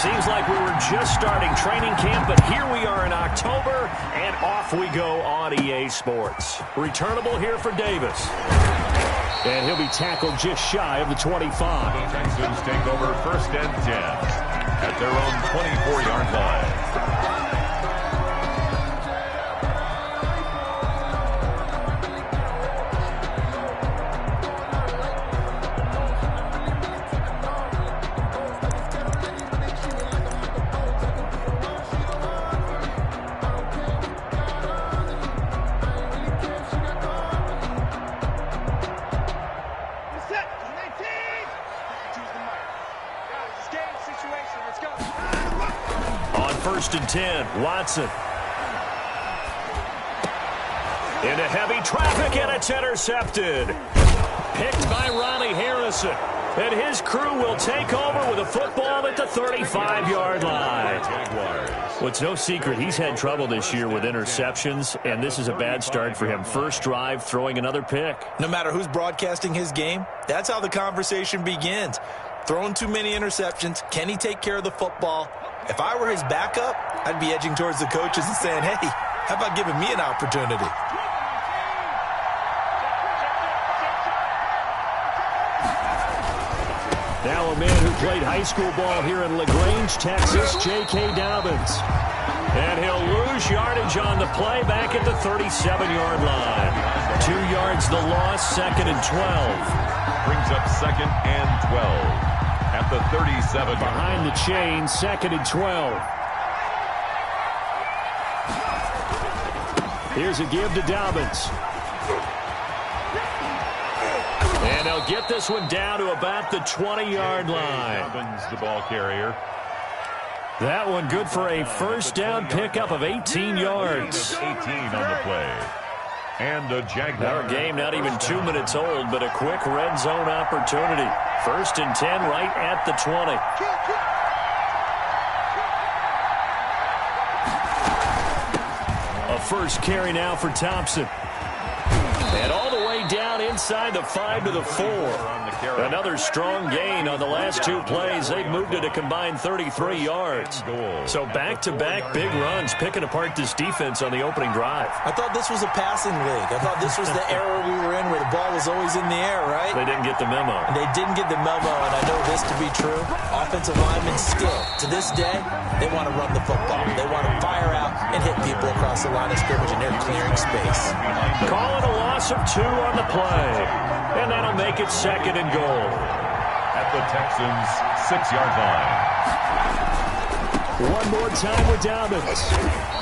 Seems like we were just starting training camp, but here we are in October, and off we go on EA Sports. Returnable here for Davis. And he'll be tackled just shy of the 25. The Texans take over 1st and 10 at their own 24-yard line. On 1st and 10, Watson. Into heavy traffic, and it's intercepted. Picked by Ronnie Harrison. And his crew will take over with a football at the 35-yard line. Well, it's no secret he's had trouble this year with interceptions, and this is a bad start for him. First drive, throwing another pick. No matter who's broadcasting his game, that's how the conversation begins. Throwing too many interceptions. Can he take care of the football? If I were his backup, I'd be edging towards the coaches and saying, hey, how about giving me an opportunity? Now a man who played high school ball here in LaGrange, Texas, J.K. Dobbins. And he'll lose yardage on the play back at the 37-yard line. 2 yards the loss, 2nd and 12. Brings up 2nd and 12. At the 37. Behind the chain, 2nd and 12. Here's a give to Dobbins. And they'll get this one down to about the 20-yard line. Dobbins, the ball carrier. That one good for a first down pickup of 18 yards. 18 on the play. And a Jaguar. Our game not even 2 minutes old, but a quick red zone opportunity. 1st and 10 right at the 20. A first carry now for Thompson. And all the way down inside the 5 to the 4. Another strong gain on the last 2 plays. They've moved it a combined 33 yards. So back-to-back big runs, picking apart this defense on the opening drive. I thought this was a passing league. I thought this was the era we were in where the ball was always in the air, right? They didn't get the memo. They didn't get the memo, and I know this to be true. Offensive linemen still, to this day, they want to run the football. They want to fire out and hit people across the line of scrimmage, and they're clearing space. Call it a loss of 2 on the play. And that'll make it 2nd and goal. At the Texans' 6-yard line. One more time with Dobbins.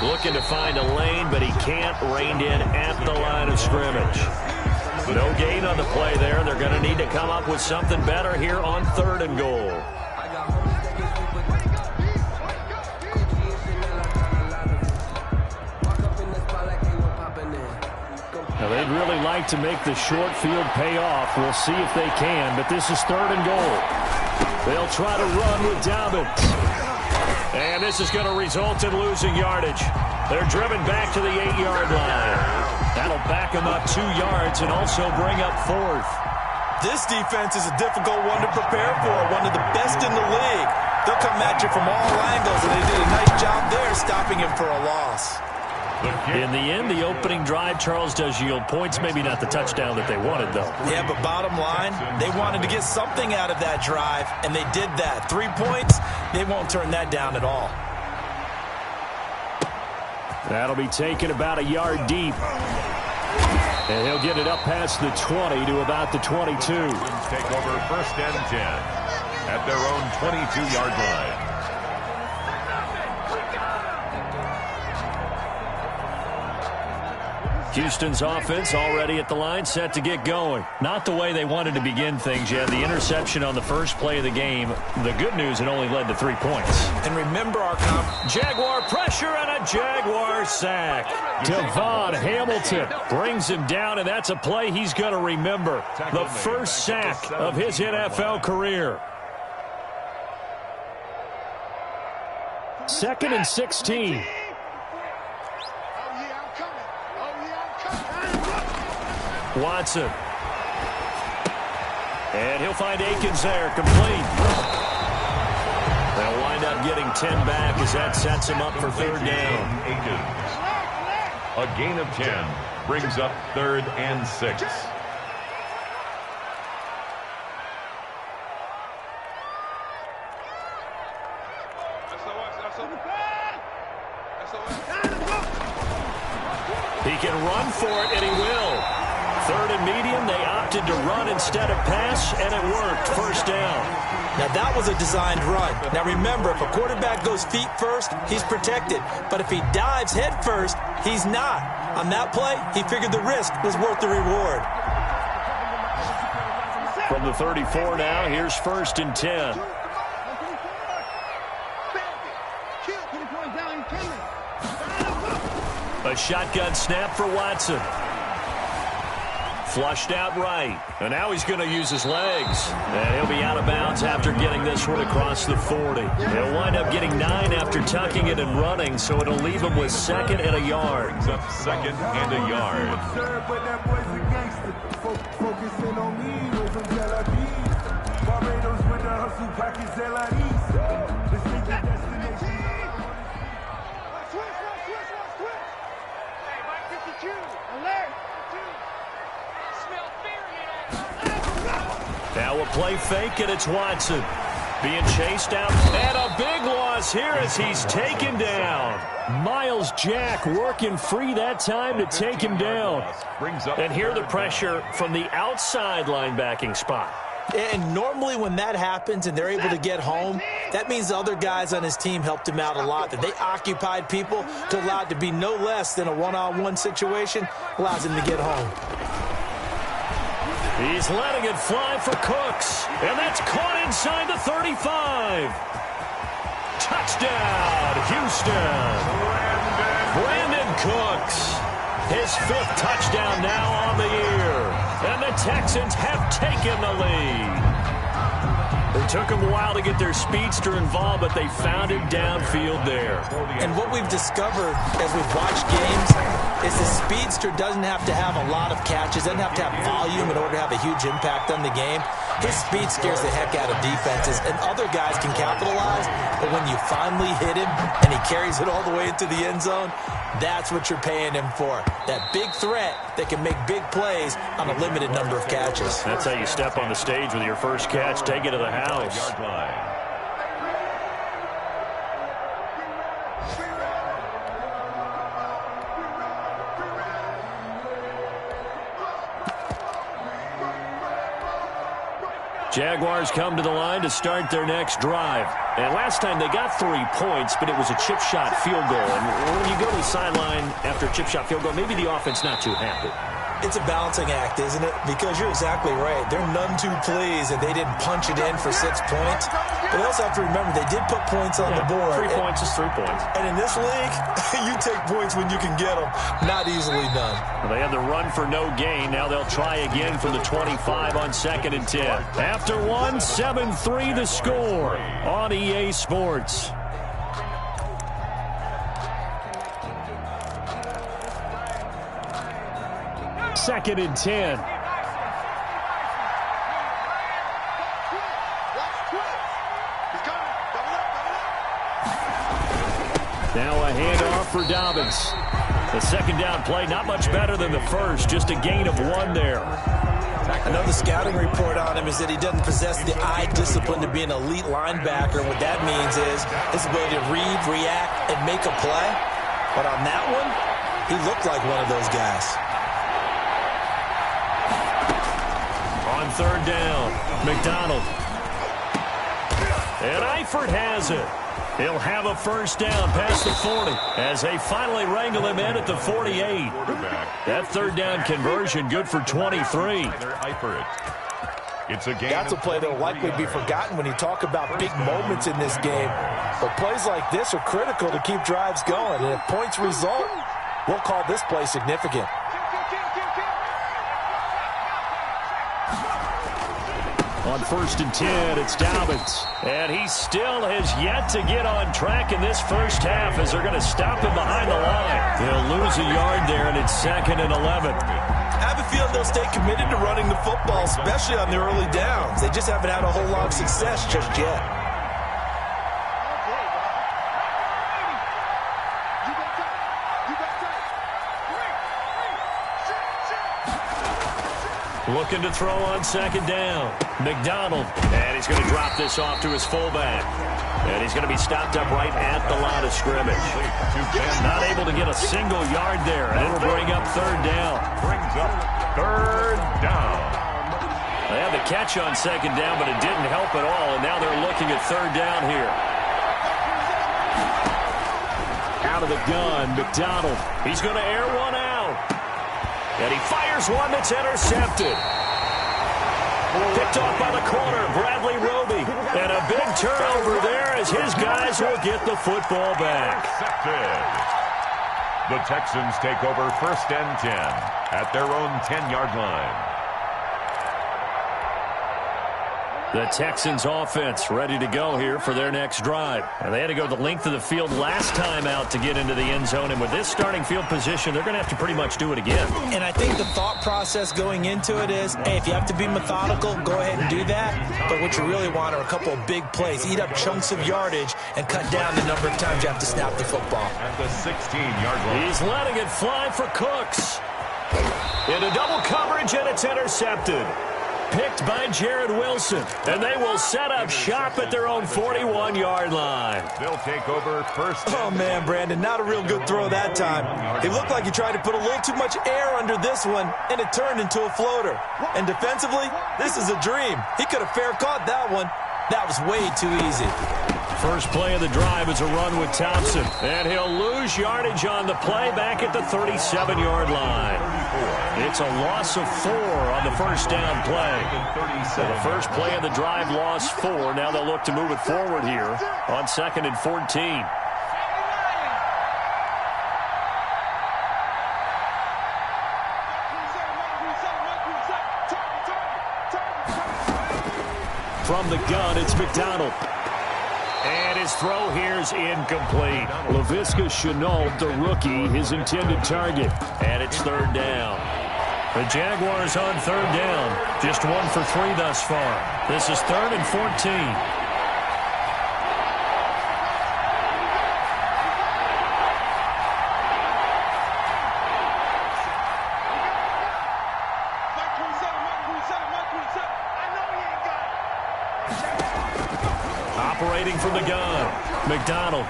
Looking to find a lane, but he can't. Reined in at the line of scrimmage. No gain on the play there. They're going to need to come up with something better here on 3rd and goal. Now, they'd really like to make the short field pay off. We'll see if they can, but this is 3rd and goal. They'll try to run with Dobbins. And this is going to result in losing yardage. They're driven back to the 8-yard line. That'll back them up 2 yards and also bring up 4th. This defense is a difficult one to prepare for, one of the best in the league. They'll come at you from all angles, and they did a nice job there stopping him for a loss. In the end, the opening drive, Charles, does yield points. Maybe not the touchdown that they wanted, though. Yeah, but bottom line, they wanted to get something out of that drive, and they did that. 3 points, they won't turn that down at all. That'll be taken about a yard deep. And he'll get it up past the 20 to about the 22. Take over 1st and 10 at their own 22-yard line. Houston's offense already at the line, set to get going. Not the way they wanted to begin things yet. The interception on the first play of the game. The good news, it only led to 3 points. And remember our Jaguar pressure and a Jaguar sack. Devon Hamilton brings him down, and that's a play he's going to remember. The first sack of his NFL career. 2nd and 16. Watson. And he'll find Akins there, complete. They'll wind up getting 10 back as that sets them up for third down. A gain of 10 brings up 3rd and 6. He can run for it, and he will. 3rd and medium, they opted to run instead of pass, and it worked. First down. Now, that was a designed run. Now, remember, if a quarterback goes feet first, he's protected. But if he dives head first, he's not. On that play, he figured the risk was worth the reward. From the 34 now, here's 1st and 10. A shotgun snap for Watson. Flushed out right. And now he's going to use his legs. And he'll be out of bounds after getting this one across the 40. He'll wind up getting 9 after tucking it and running, so it'll leave him with 2nd and a yard. Brings up 2nd and a yard. Now a play fake, and it's Watson. Being chased out, and a big loss here as he's taken down. Miles Jack working free that time to take him down. And here the pressure from the outside linebacking spot. And normally when that happens and they're able to get home, that means the other guys on his team helped him out a lot. That they occupied people to allow it to be no less than a one-on-one situation, allows him to get home. He's letting it fly for Cooks. And that's caught inside the 35. Touchdown, Houston. Brandon Cooks. His 5th touchdown now on the year. And the Texans have taken the lead. It took them a while to get their speedster involved, but they found him downfield there. And what we've discovered as we've watched games is the speedster doesn't have to have a lot of catches, doesn't have to have volume in order to have a huge impact on the game. His speed scares the heck out of defenses, and other guys can capitalize, but when you finally hit him and he carries it all the way into the end zone, that's what you're paying him for. That big threat that can make big plays on a limited number of catches. That's how you step on the stage with your first catch, take it to the house. Jaguars come to the line to start their next drive. And last time they got 3 points, but it was a chip shot field goal. And when you go to the sideline after a chip shot field goal, maybe the offense not too happy. It's a balancing act, isn't it? Because you're exactly right. They're none too pleased that they didn't punch it in for 6 points. But they also have to remember they did put points on the board. 3 points is 3 points. And in this league, you take points when you can get them. Not easily done. Well, they had the run for no gain. Now they'll try again from the 25 on 2nd and 10. After one, 7-3 the score on EA Sports. Second and 10. Now a handoff for Dobbins. The 2nd down play, not much better than the first, just a gain of 1 there. I know the scouting report on him is that he doesn't possess the eye discipline to be an elite linebacker. What that means is his ability to read, react, and make a play. But on that one, he looked like one of those guys. On 3rd down, McDonald. And Eifert has it. He'll have a first down past the 40 as they finally wrangle him in at the 48. That 3rd down conversion good for 23. It's a game. That's a play that will likely be forgotten when you talk about big moments in this game. But plays like this are critical to keep drives going. And if points result, we'll call this play significant. On 1st and 10, it's Dobbins. And he still has yet to get on track in this first half as they're going to stop him behind the line. They'll lose a yard there, and it's 2nd and 11. I have a feeling they'll stay committed to running the football, especially on the early downs. They just haven't had a whole lot of success just yet. Looking to throw on second down. McDonald. And he's going to drop this off to his fullback. And he's going to be stopped up right at the line of scrimmage. Not able to get a single yard there. And it'll bring up third down. Brings up third down. They had the catch on second down, but it didn't help at all. And now they're looking at third down here. Out of the gun, McDonald. He's going to air one out. And he fires one that's intercepted. Picked off by the corner, Bradley Roby. And a big turnover there as his guys will get the football back. The Texans take over 1st and 10 at their own 10-yard line. The Texans offense ready to go here for their next drive. And they had to go the length of the field last time out to get into the end zone. And with this starting field position, they're going to have to pretty much do it again. And I think the thought process going into it is, hey, if you have to be methodical, go ahead and do that. But what you really want are a couple of big plays. Eat up chunks of yardage and cut down the number of times you have to snap the football. At the 16-yard line. He's letting it fly for Cooks. Into double coverage, and it's intercepted. Picked by Jared Wilson. And they will set up shop at their own 41-yard line. They'll take over 1st. Oh, man, Brandon, not a real good throw that time. It looked like he tried to put a little too much air under this one, and it turned into a floater. And defensively, this is a dream. He could have fair caught that one. That was way too easy. First play of the drive is a run with Thompson. And he'll lose yardage on the play back at the 37-yard line. It's a loss of 4 on the first down play. So the first play of the drive lost 4. Now they'll look to move it forward here on 2nd and 14. From the gun, it's McDonald. And his throw here is incomplete. Laviska Shenault, the rookie, his intended target. And it's third down. The Jaguars on third down. Just 1 for 3 thus far. This is 3rd and 14. Operating from the gun. McDonald.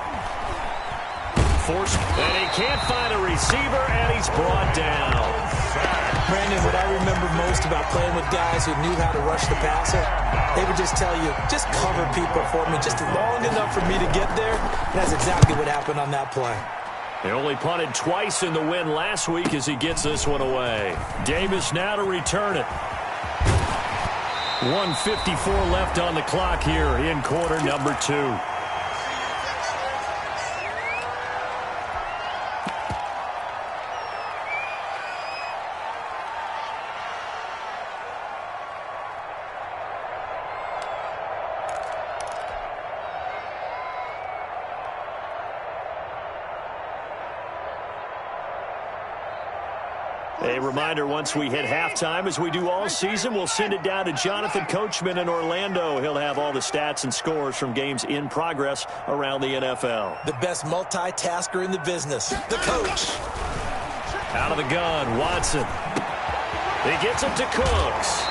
Forced, and he can't find a receiver, and he's brought down. Brandon, what I remember most about playing with guys who knew how to rush the passer, they would just tell you, just cover people for me just long enough for me to get there. And that's exactly what happened on that play. They only punted twice in the win last week as he gets this one away. Davis now to return it. 1:54 left on the clock here in quarter number 2. A reminder, once we hit halftime, as we do all season, we'll send it down to Jonathan Coachman in Orlando. He'll have all the stats and scores from games in progress around the NFL. The best multitasker in the business, the coach. Out of the gun, Watson. He gets it to Cooks.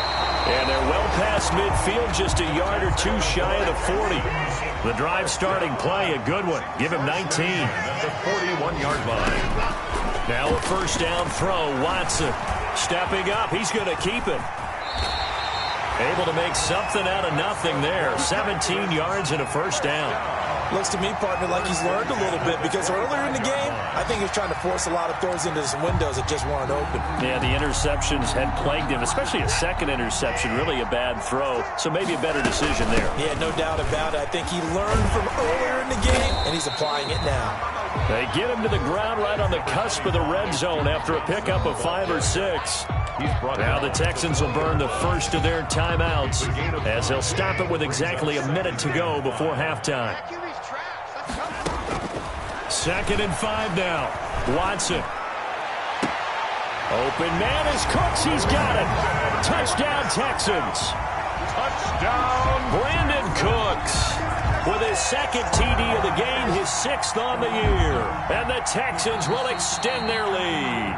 And they're well past midfield, just a yard or 2 shy of the 40. The drive starting play, a good one. Give him 19. At the 41-yard line. Now a first down throw, Watson. Stepping up, he's going to keep it. Able to make something out of nothing there. 17 yards and a first down. Looks to me, partner, like he's learned a little bit, because earlier in the game, I think he was trying to force a lot of throws into some windows that just weren't open. Yeah, the interceptions had plagued him, especially a second interception, really a bad throw. So maybe a better decision there. Yeah, no doubt about it. I think he learned from earlier in the game, and he's applying it now. They get him to the ground right on the cusp of the red zone after a pickup of 5 or 6. Now the Texans will burn the first of their timeouts as they'll stop it with exactly a minute to go before halftime. 2nd and 5 now. Watson. Open man is Cooks. He's got it. Touchdown, Texans. Touchdown, Brandon Cooks. With his 2nd TD of the game, his 6th on the year. And the Texans will extend their lead.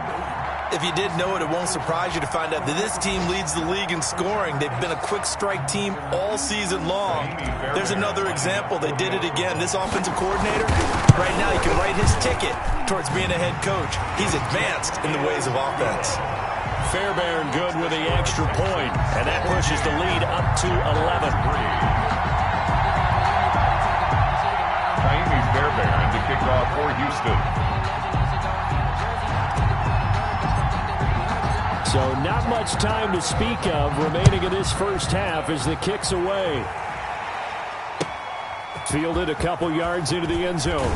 If you didn't know it, it won't surprise you to find out that this team leads the league in scoring. They've been a quick strike team all season long. There's another example. They did it again. This offensive coordinator, right now, he can write his ticket towards being a head coach. He's advanced in the ways of offense. Fairbairn good with the extra point, and that pushes the lead up to 11. Fairbairn to kick off for Houston. So not much time to speak of remaining in this first half as the kick's away. Fielded a couple yards into the end zone.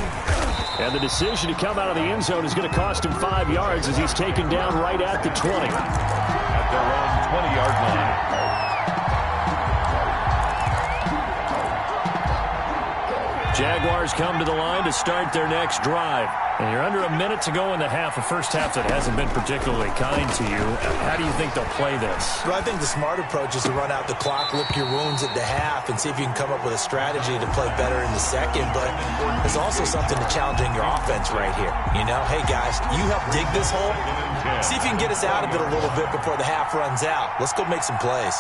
And the decision to come out of the end zone is going to cost him 5 yards as he's taken down right at the 20. At their own 20-yard line. Jaguars come to the line to start their next drive. And you're under a minute to go in the half, a first half that hasn't been particularly kind to you. How do you think they'll play this? Well, I think the smart approach is to run out the clock, lick your wounds at the half, and see if you can come up with a strategy to play better in the second. But there's also something to challenging your offense right here. You know, hey, guys, you help dig this hole. See if you can get us out of it a little bit before the half runs out. Let's go make some plays.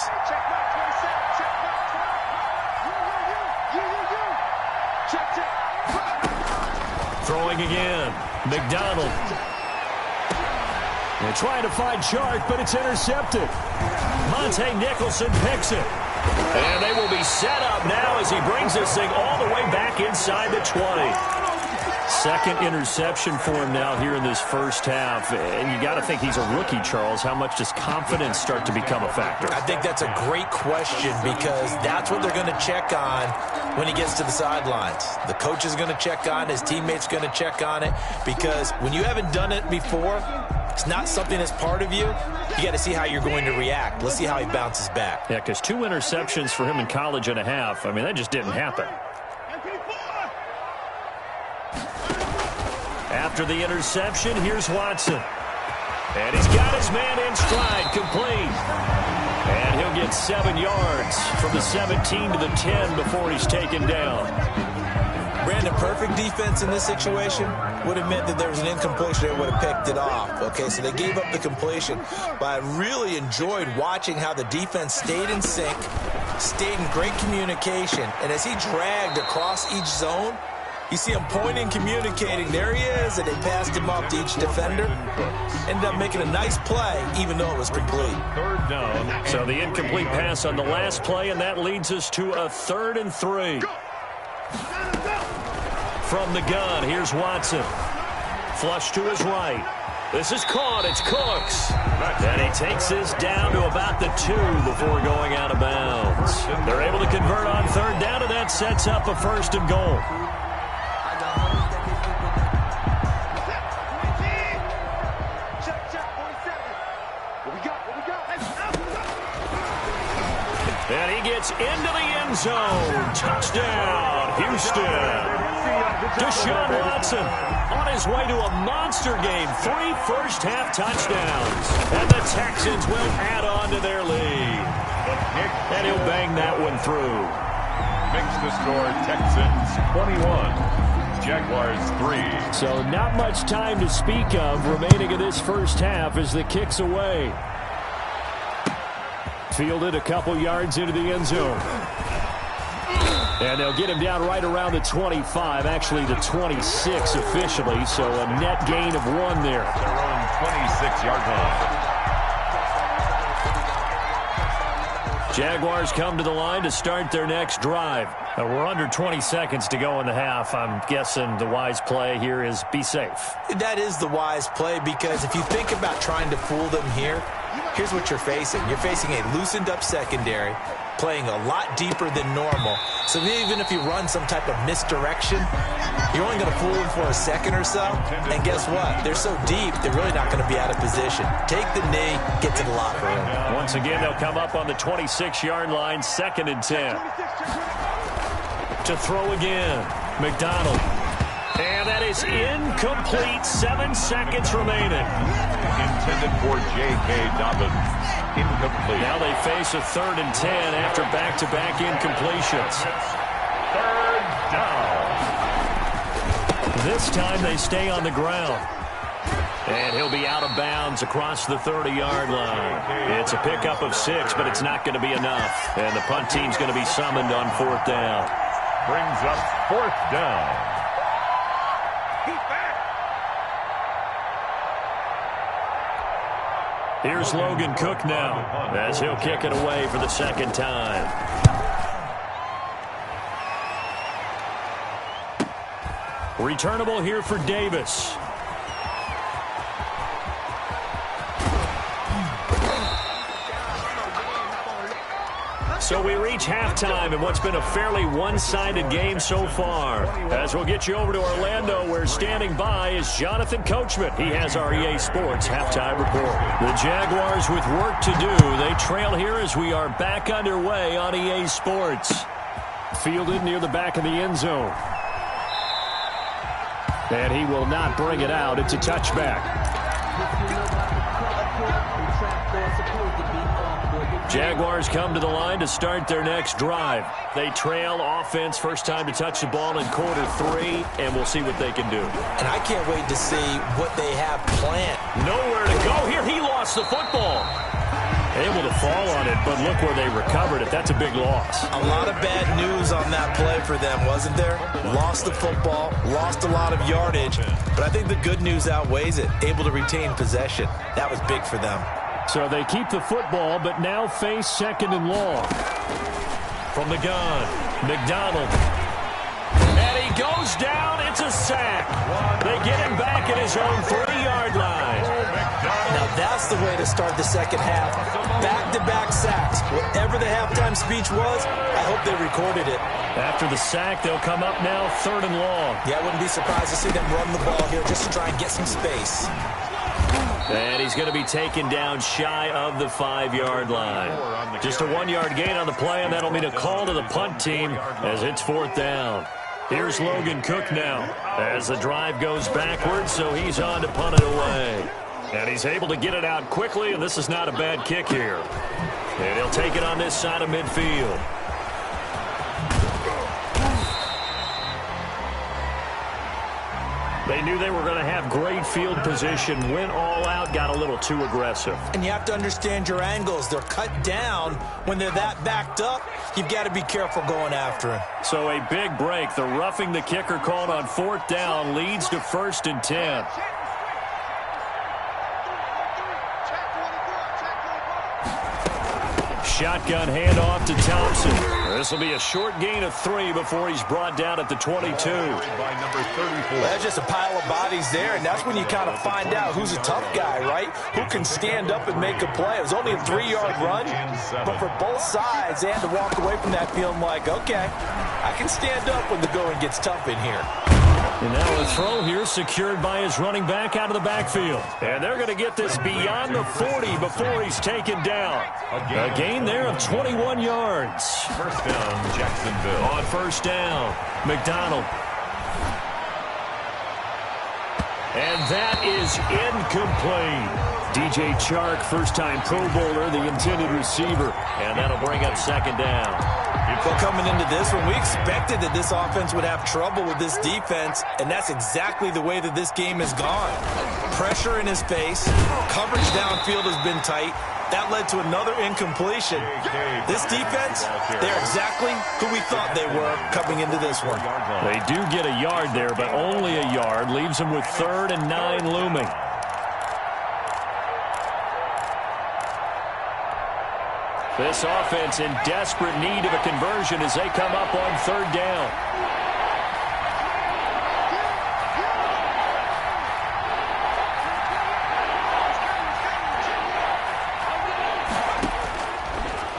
Throwing again. McDonald. They're trying to find Chark, but it's intercepted. Monte Nicholson picks it. And they will be set up now as he brings this thing all the way back inside the 20. Second interception for him now here in this first half. And you got to think he's a rookie, Charles. How much does confidence start to become a factor? I think that's a great question because that's what they're going to check on when he gets to the sidelines. The coach is going to check on it. His teammates going to check on it because when you haven't done it before, it's not something that's part of you. You got to see how you're going to react. Let's see how he bounces back. Yeah, because 2 interceptions for him in college and a half. I mean, that just didn't happen. After the interception, here's Watson. And he's got his man in stride, complete. And he'll get 7 yards from the 17 to the 10 before he's taken down. Brandon, perfect defense in this situation would have meant that there was an incompletion. They would have picked it off. Okay, so they gave up the completion. But I really enjoyed watching how the defense stayed in sync, stayed in great communication. And as he dragged across each zone, you see him pointing, communicating. There he is, and they passed him off to each defender. Ended up making a nice play, even though it was complete. Third down. So the incomplete pass on the last play, and that leads us to a 3rd and 3. From the gun, here's Watson. Flush to his right. This is caught. It's Cooks. And he takes this down to about the 2 before going out of bounds. They're able to convert on 3rd down, and that sets up a 1st and goal. And he gets into the end zone. Touchdown, Houston. Deshaun Watson on his way to a monster game. 3 first-half touchdowns. And the Texans will add on to their lead. And he'll bang that one through. Makes the score Texans 21. Jaguars 3. So not much time to speak of remaining in this first half as the kick's away. Fielded a couple yards into the end zone. And they'll get him down right around the 25, actually the 26 officially, so a net gain of 1 there. Their own 26-yard line. Jaguars come to the line to start their next drive. We're under 20 seconds to go in the half. I'm guessing the wise play here is be safe. That is the wise play because if you think about trying to fool them here, here's what you're facing. You're facing a loosened up secondary, playing a lot deeper than normal. So even if you run some type of misdirection, you're only going to fool them for a second or so. And guess what? They're so deep, they're really not going to be out of position. Take the knee, get to the locker room. Once again, they'll come up on the 26-yard line, 2nd and 10. To throw again, McDonald. And that is incomplete. 7 seconds remaining. Intended for J.K. Dobbins. Incomplete. Now they face a 3rd and 10 after back-to-back incompletions. 3rd down. This time they stay on the ground. And he'll be out of bounds across the 30-yard line. It's a pickup of 6, but it's not going to be enough. And the punt team's going to be summoned on 4th down. Brings up 4th down. Here's Logan Cook now, as he'll kick it away for the 2nd time. Returnable here for Davis. So we reach halftime in what's been a fairly one-sided game so far. As we'll get you over to Orlando, where standing by is Jonathan Coachman. He has our EA Sports halftime report. The Jaguars with work to do. They trail here as we are back underway on EA Sports. Fielded near the back of the end zone. And he will not bring it out. It's a touchback. Jaguars come to the line to start their next drive. They trail offense, first time to touch the ball in quarter 3, and we'll see what they can do. And I can't wait to see what they have planned. Nowhere to go here. He lost the football. Able to fall on it, but look where they recovered it. That's a big loss. A lot of bad news on that play for them, wasn't there? Lost the football, lost a lot of yardage, but I think the good news outweighs it. Able to retain possession. That was big for them. So they keep the football, but now face 2nd and long. From the gun, McDonald. And he goes down. It's a sack. They get him back at his own 3-yard line. Now that's the way to start the second half. Back-to-back sacks. Whatever the halftime speech was, I hope they recorded it. After the sack, they'll come up now 3rd and long. Yeah, I wouldn't be surprised to see them run the ball here just to try and get some space. And he's going to be taken down shy of the 5-yard line. Just a 1-yard gain on the play, and that'll mean a call to the punt team as it's 4th down. Here's Logan Cook now as the drive goes backwards, so he's on to punt it away. And he's able to get it out quickly, and this is not a bad kick here. And he'll take it on this side of midfield. They knew they were going to have great field position, went all out, got a little too aggressive. And you have to understand your angles. They're cut down. When they're that backed up, you've got to be careful going after him. So a big break. The roughing the kicker called on 4th down leads to 1st and 10. Shotgun handoff to Thompson. This will be a short gain of 3 before he's brought down at the 22. By number 34. That's just a pile of bodies there, and that's when you kind of find out who's a tough guy, right? Who can stand up and make a play. It was only a 3-yard run, but for both sides, they had to walk away from that feeling like, okay, I can stand up when the going gets tough in here. And now a throw here secured by his running back out of the backfield. And they're going to get this beyond the 40 before he's taken down. A gain there of 21 yards. 1st down, Jacksonville. On 1st down, McDonald. And that is incomplete. DJ Chark, first-time Pro Bowler, the intended receiver. And that'll bring up 2nd down. Well, coming into this one, we expected that this offense would have trouble with this defense, and that's exactly the way that this game has gone. Pressure in his face, coverage downfield has been tight. That led to another incompletion. This defense, they're exactly who we thought they were coming into this one. They do get a yard there, but only a yard. Leaves them with 3rd and 9 looming. This offense in desperate need of a conversion as they come up on 3rd down.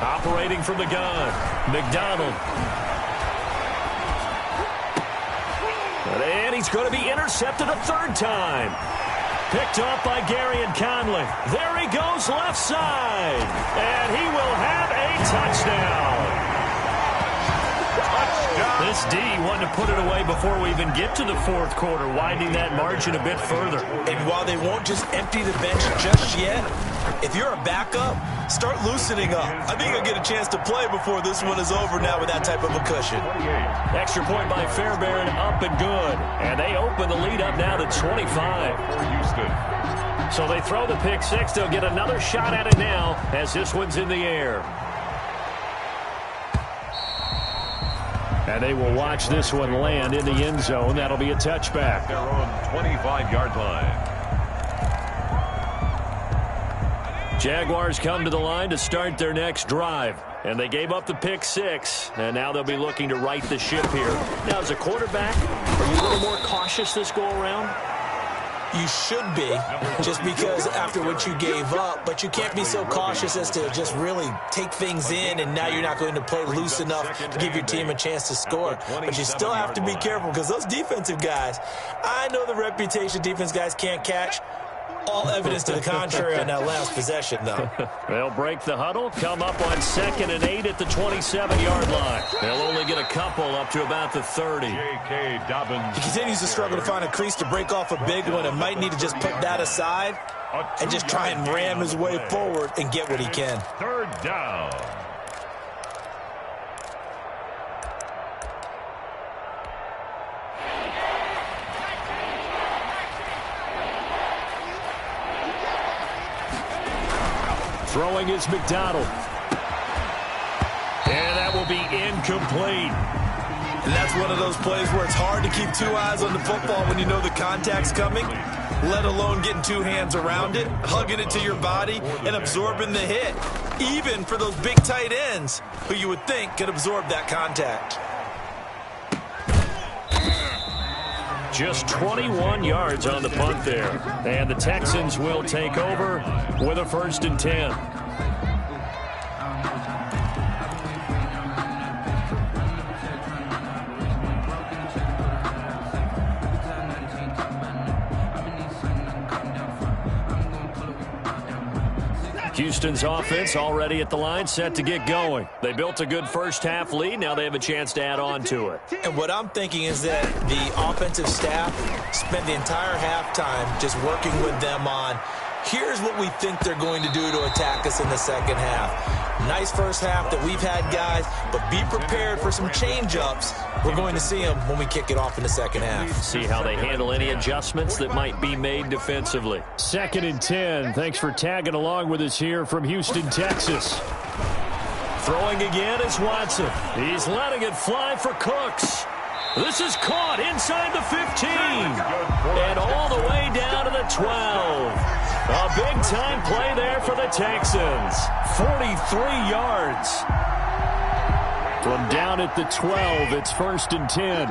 Operating from the gun, McDonald. And he's going to be intercepted a 3rd time. Picked off by Gary and Conley. There he goes left side. And he will have a touchdown. Touchdown. This D wanted to put it away before we even get to the 4th quarter, widening that margin a bit further. And while they won't just empty the bench just yet, If you're a backup, start loosening up. I think you'll get a chance to play before this one is over now with that type of a cushion. Extra point by Fairbairn, up and good. And they open the lead up now to 25. For Houston. So they throw the pick six. They'll get another shot at it now as this one's in the air. And they will watch this one land in the end zone. That'll be a touchback. Their own 25-yard line. Jaguars come to the line to start their next drive. And they gave up the pick six. And now they'll be looking to right the ship here. Now, as a quarterback, are you a little more cautious this go around? You should be, just because after what you gave up, but you can't be so cautious as to just really take things in, and now you're not going to play loose enough to give your team a chance to score. But you still have to be careful because those defensive guys, I know the reputation defense guys can't catch. All evidence to the contrary on that last possession, though. They'll break the huddle, come up on 2nd and 8 at the 27-yard line. They'll only get a couple up to about the 30. J.K. Dobbins. He continues to struggle to find a crease to break off a big one and might need to just put that aside and just try and ram his way forward and get what he can. 3rd down. Throwing is McDonald. And that will be incomplete. And that's one of those plays where it's hard to keep two eyes on the football when you know the contact's coming, let alone getting two hands around it, hugging it to your body, and absorbing the hit, even for those big tight ends who you would think could absorb that contact. Just 21 yards on the punt there. And the Texans will take over with a 1st and 10. Houston's offense already at the line, set to get going. They built a good first-half lead. Now they have a chance to add on to it. And what I'm thinking is that the offensive staff spent the entire halftime just working with them on, here's what we think they're going to do to attack us in the second half. Nice first half that we've had, guys, but be prepared for some change-ups. We're going to see them when we kick it off in the second half. See how they handle any adjustments that might be made defensively. 2nd and 10. Thanks for tagging along with us here from Houston, Texas. Throwing again is Watson. He's letting it fly for Cooks. This is caught inside the 15. And all the way down to the 12. A big-time play there for the Texans. 43 yards. From down at the 12, it's 1st and 10.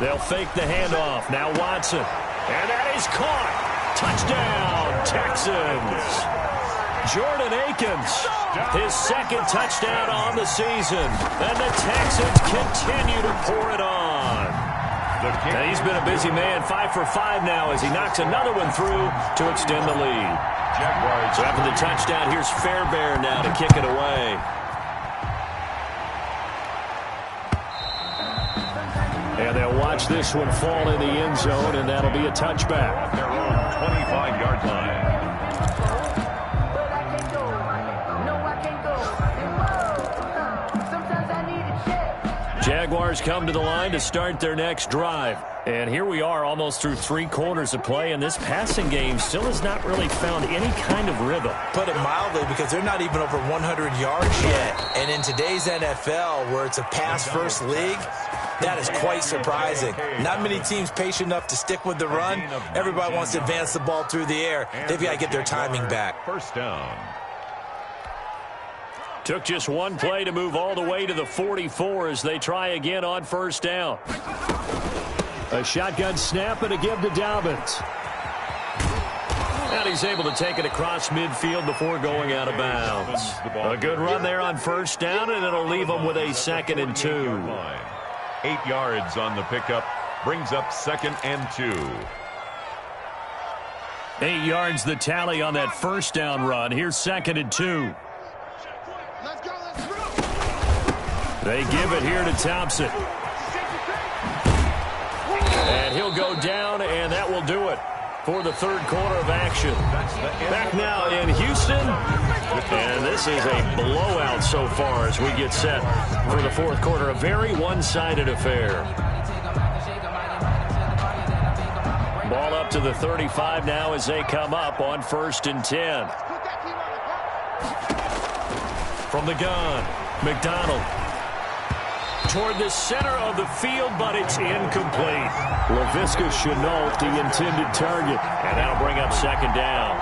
They'll fake the handoff. Now Watson. And that is caught. Touchdown, Texans. Jordan Akins, his 2nd touchdown on the season. And the Texans continue to pour it on. And he's been a busy man, 5 for 5 now as he knocks another one through to extend the lead. So after the touchdown, here's Fairbairn now to kick it away. And they'll watch this one fall in the end zone, and that'll be a touchback. Their own 25-yard line. Jaguars come to the line to start their next drive. And here we are almost through 3 quarters of play, and this passing game still has not really found any kind of rhythm. Put it mildly, because they're not even over 100 yards yet. And in today's NFL, where it's a pass-first league, that is quite surprising. Not many teams patient enough to stick with the run. Everybody wants to advance the ball through the air. They've got to get their timing back. 1st down. Took just one play to move all the way to the 44 as they try again on 1st down. A shotgun snap and a give to Dobbins. And he's able to take it across midfield before going out of bounds. A good run there on 1st down, and it'll leave them with a 2nd and 2. 8 yards on the pickup. Brings up 2nd and 2. 8 yards the tally on that 1st down run. Here's 2nd and 2. They give it here to Thompson. And he'll go down, and that will do it for the third quarter of action. Back now in Houston, and this is a blowout so far as we get set for the fourth quarter. A very one-sided affair. Ball up to the 35 now as they come up on 1st and 10. From the gun, McDonald. Toward the center of the field, but it's incomplete. Laviska Shenault, the intended target, and that'll bring up 2nd down.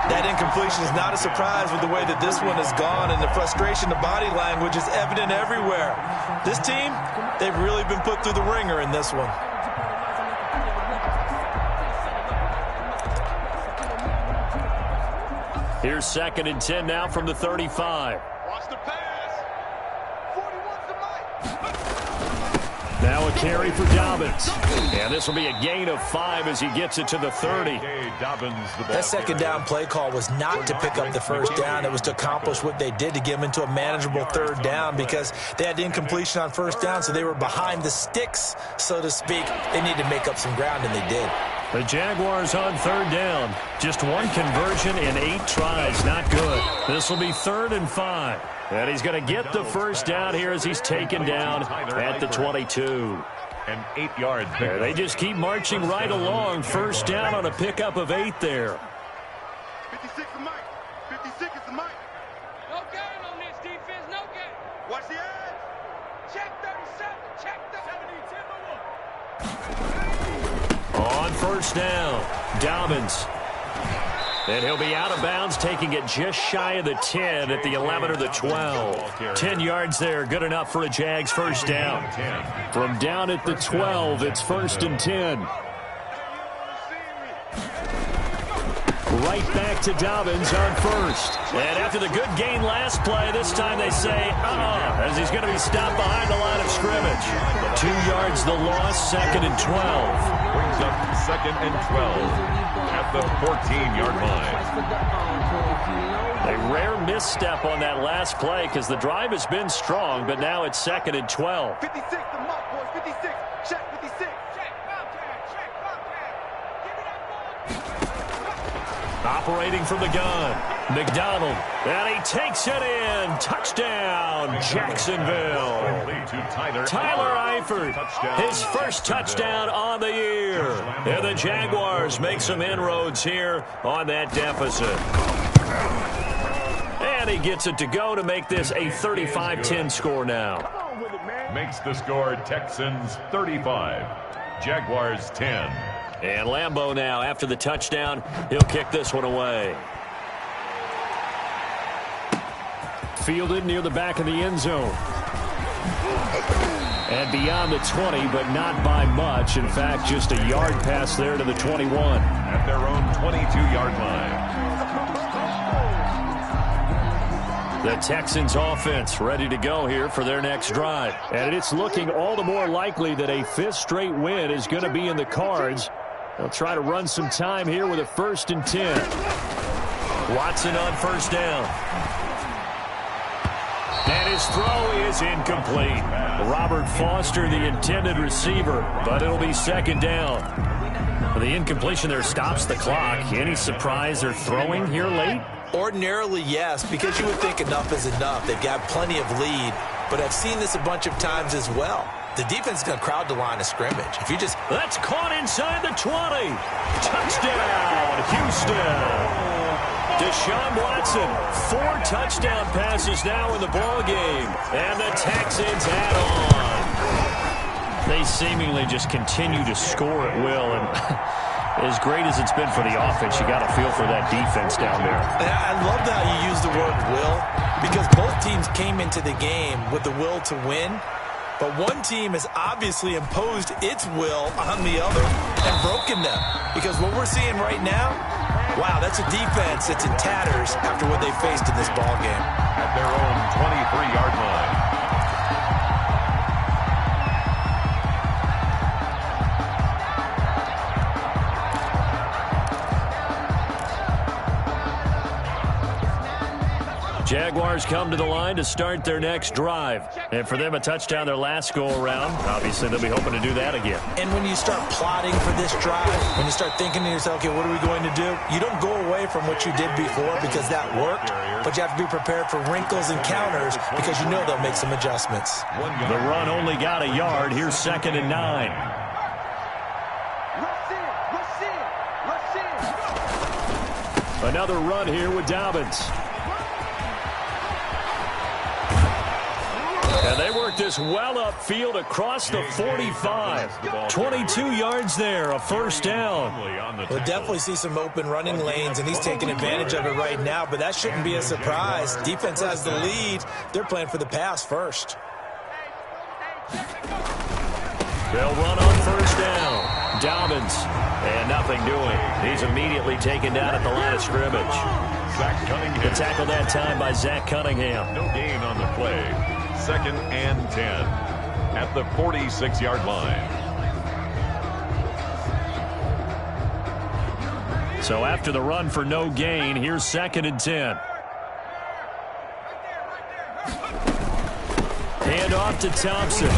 That incompletion is not a surprise with the way that this one has gone, and the frustration, the body language is evident everywhere. This team, they've really been put through the ringer in this one. Here's 2nd and 10 now from the 35. Watch the pass. 41's the mic. Now a carry for Dobbins. And this will be a gain of 5 as he gets it to the 30. That 2nd down play call was not to pick up the 1st down. It was to accomplish what they did, to get them into a manageable 3rd down, because they had incompletion on 1st down, so they were behind the sticks, so to speak. They needed to make up some ground, and they did. The Jaguars on 3rd down. Just one conversion in 8 tries. Not good. This will be 3rd and 5. And he's going to get the 1st down here as he's taken down at the 22. And 8 yards. They just keep marching right along. 1st down on a pickup of 8 there. 56 is the mic. 56 is the mic. No gain on this defense. No gain. Watch the edge. Check 37. Check 72. On 1st down, Dobbins. And he'll be out of bounds, taking it just shy of the 10 at the 11 or the 12. 10 yards there, good enough for a Jags 1st down. From down at the 12, it's 1st and 10. Right back to Dobbins on 1st. And after the good gain last play, this time they say, as he's going to be stopped behind the line of scrimmage. 2 yards the loss, 2nd and 12. Brings up 2nd and 12 at the 14-yard line. A rare misstep on that last play because the drive has been strong, but now it's 2nd and 12. 56 the mic, boys. 56. Check 56. Check. Check. Give me that ball. Operating from the gun, McDonald, and he takes it in. Touchdown, Jacksonville. Tyler Eifert, his first touchdown on the year. And the Jaguars make some inroads here on that deficit. And he gets it to go to make this a 35-10 score now. Makes the score Texans 35, Jaguars 10. And Lambeau now, after the touchdown, he'll kick this one away. Fielded near the back of the end zone. And beyond the 20, but not by much. In fact, just a yard pass there to the 21. At their own 22-yard line. The Texans offense ready to go here for their next drive. And it's looking all the more likely that a 5th straight win is going to be in the cards. They'll try to run some time here with a 1st and 10. Watson on 1st down. And his throw is incomplete. Robert Foster, the intended receiver, but it'll be 2nd down. The incompletion there stops the clock. Any surprise they're throwing here late? Ordinarily, yes, because you would think enough is enough. They've got plenty of lead, but I've seen this a bunch of times as well. The defense is going to crowd the line of scrimmage. If you just... That's caught inside the 20. Touchdown, Houston. Deshaun Watson, 4 touchdown passes now in the ballgame. And the Texans add on. They seemingly just continue to score at will. And as great as it's been for the offense, you got to feel for that defense down there. And I love how you use the word will, because both teams came into the game with the will to win. But one team has obviously imposed its will on the other and broken them. Because what we're seeing right now, wow, that's a defense that's in tatters after what they faced in this ballgame. At their own 23-yard line. Jaguars come to the line to start their next drive. And for them, a touchdown their last go-around. Obviously, they'll be hoping to do that again. And when you start plotting for this drive, when you start thinking to yourself, okay, what are we going to do? You don't go away from what you did before because that worked, but you have to be prepared for wrinkles and counters because you know they'll make some adjustments. The run only got a yard. Here's 2nd and 9. Another run here with Dobbins. And they work this well upfield across the 45. 22 yards there, a first down. We'll definitely see some open running lanes, and he's taking advantage of it right now, but that shouldn't be a surprise. Defense has the lead. They're playing for the pass first. They'll run on first down. Dobbins, and nothing doing. He's immediately taken down at the line of scrimmage. Zach Cunningham. The tackle that time by Zach Cunningham. No gain on the play. 2nd and 10 at the 46-yard line. So after the run for no gain, here's 2nd and 10. Hand off to Thompson.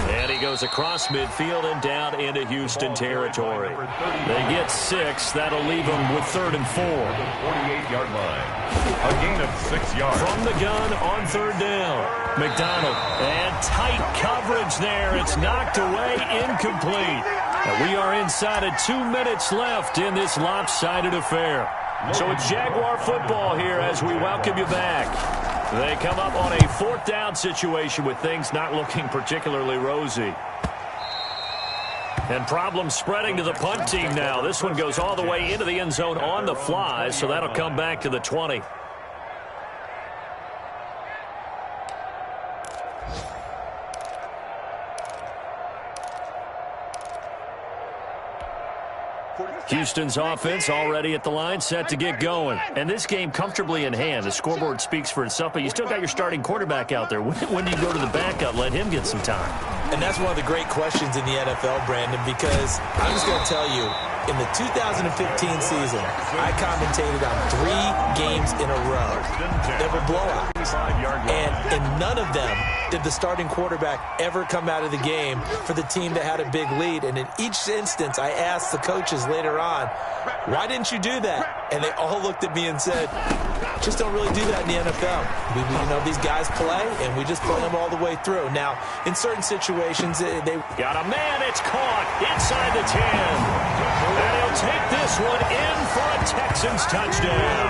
And he goes across midfield and down into Houston territory. They get 6. That'll leave them with 3rd and 4. 48-yard line. A gain of 6 yards. From the gun on 3rd down. McDonald. And tight coverage there. It's knocked away, incomplete. And we are inside of 2 minutes left in this lopsided affair. So it's Jaguar football here as we welcome you back. They come up on a 4th down situation with things not looking particularly rosy. And problems spreading to the punt team now. This one goes all the way into the end zone on the fly, so that'll come back to the 20. Houston's offense already at the line, set to get going. And this game comfortably in hand. The scoreboard speaks for itself, but you still got your starting quarterback out there. When do you go to the backup, let him get some time? And that's one of the great questions in the NFL, Brandon, because I'm just going to tell you, in the 2015 season, I commentated on 3 games in a row that were blowouts. And in none of them did the starting quarterback ever come out of the game for the team that had a big lead. And in each instance, I asked the coaches later on, why didn't you do that? And they all looked at me and said, just don't really do that in the NFL. These guys play, and we just play them all the way through. Now, in certain situations, they got a man. It's caught inside the 10. And he'll take this one in for a Texans touchdown.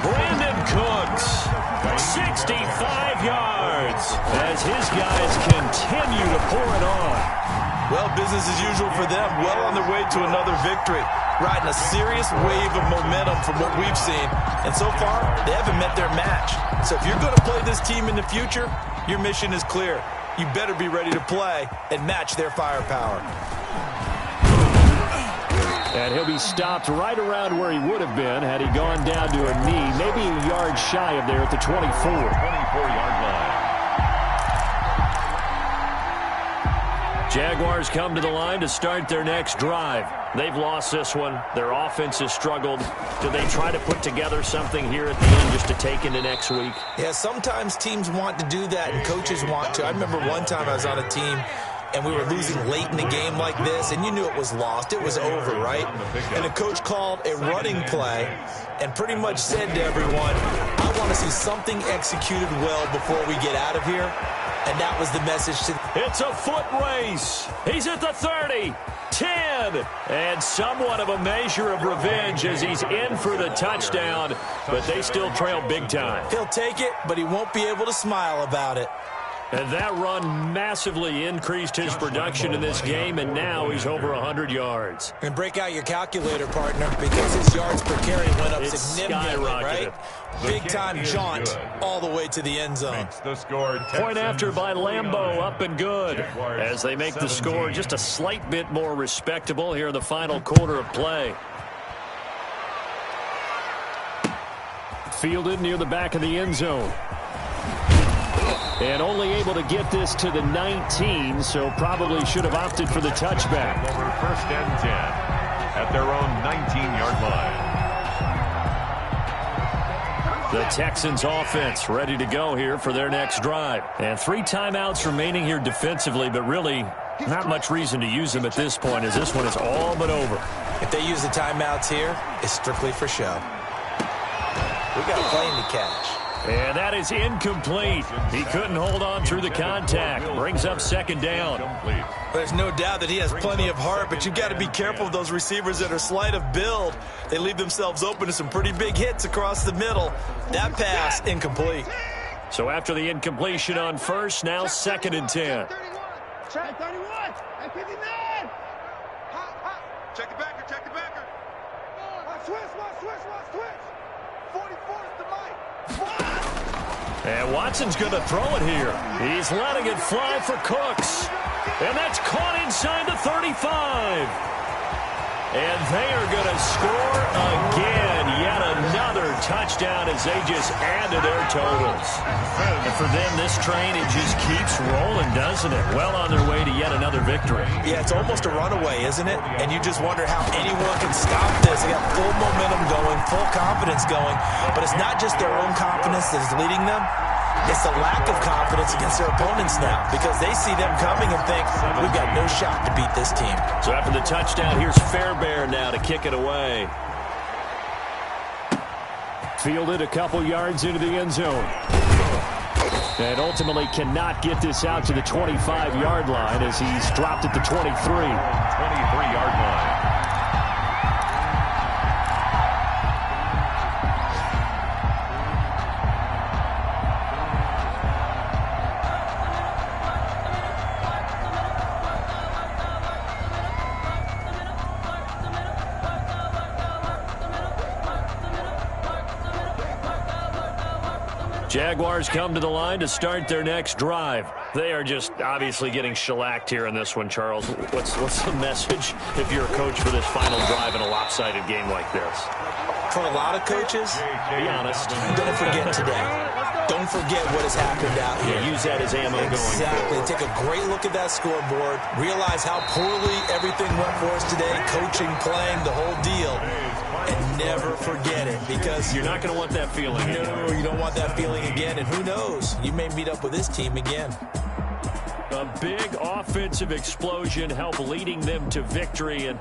Brandon Cooks, 65 yards, as his guys continue to pour it on. Well, business as usual for them. Well on their way to another victory. Riding a serious wave of momentum from what we've seen. And so far, they haven't met their match. So if you're going to play this team in the future, your mission is clear. You better be ready to play and match their firepower. And he'll be stopped right around where he would have been had he gone down to a knee, maybe a yard shy of there at the 24. 24-yard line. Jaguars come to the line to start their next drive. They've lost this one. Their offense has struggled. Do they try to put together something here at the end just to take into next week? Yeah, sometimes teams want to do that and coaches want to. I remember one time I was on a team and we were losing late in the game like this, and you knew it was lost. It was over, right? And the coach called a running play and pretty much said to everyone, I want to see something executed well before we get out of here. And that was the message to... It's a foot race. He's at the 30, 10, and somewhat of a measure of revenge as he's in for the touchdown, but they still trail big time. He'll take it, but he won't be able to smile about it. And that run massively increased his production in this game, and now he's over 100 yards. And break out your calculator, partner, because his yards per carry went up significantly, right? Big-time jaunt all the way to the end zone. Point after by Lambeau, up and good, as they make the score just a slight bit more respectable here in the final quarter of play. Fielded near the back of the end zone. And only able to get this to the 19, so probably should have opted for the touchback. Over 1st and 10 at their own 19-yard line. The Texans offense ready to go here for their next drive. And 3 timeouts remaining here defensively, but really not much reason to use them at this point as this one is all but over. If they use the timeouts here, it's strictly for show. We got a plane to catch. And that is incomplete. He couldn't hold on through the contact. Brings up second down. There's no doubt that he has plenty of heart, but you've got to be careful of those receivers that are slight of build. They leave themselves open to some pretty big hits across the middle. That pass, incomplete. So after the incompletion on first, now 2nd and 10. Check 31. And 59. Check the backer. Check the backer. Watch switch. 44 is the mic. And Watson's going to throw it here. He's letting it fly for Cooks. And that's caught inside the 35. And they are going to score again. Yet another touchdown as they just add to their totals. And for them, this train, it just keeps rolling, doesn't it? Well on their way to yet another victory. Yeah, it's almost a runaway, isn't it? And you just wonder how anyone can stop this. They got full momentum going, full confidence going. But it's not just their own confidence that's leading them. It's the lack of confidence against their opponents now because they see them coming and think, we've got no shot to beat this team. So after the touchdown, here's Fairbairn now to kick it away. Fielded a couple yards into the end zone. And ultimately cannot get this out to the 25-yard line as he's dropped at the 23. 23-yard line. Jaguars come to the line to start their next drive. They are just obviously getting shellacked here in this one, Charles. What's the message if you're a coach for this final drive in a lopsided game like this? For a lot of coaches, be honest, don't forget today. Don't forget what has happened out here. Yeah, use that as ammo going forward. Exactly. Take a great look at that scoreboard. Realize how poorly everything went for us today. Coaching, playing, the whole deal. And never forget it because you're not going to want that feeling again. No, you don't want that feeling again. And who knows? You may meet up with this team again. A big offensive explosion helped leading them to victory. And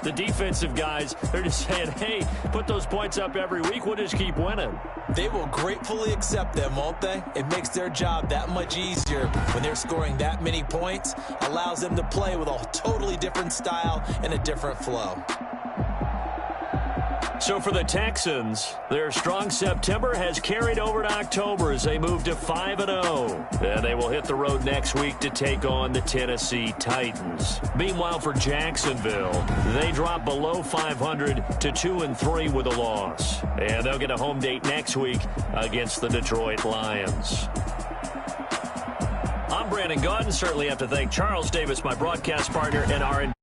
the defensive guys, they're just saying, hey, put those points up every week. We'll just keep winning. They will gratefully accept them, won't they? It makes their job that much easier when they're scoring that many points. Allows them to play with a totally different style and a different flow. So for the Texans, their strong September has carried over to October as they move to 5-0. And they will hit the road next week to take on the Tennessee Titans. Meanwhile, for Jacksonville, they drop below 500 to 2-3 with a loss. And they'll get a home date next week against the Detroit Lions. I'm Brandon Gaudin. Certainly have to thank Charles Davis, my broadcast partner, and our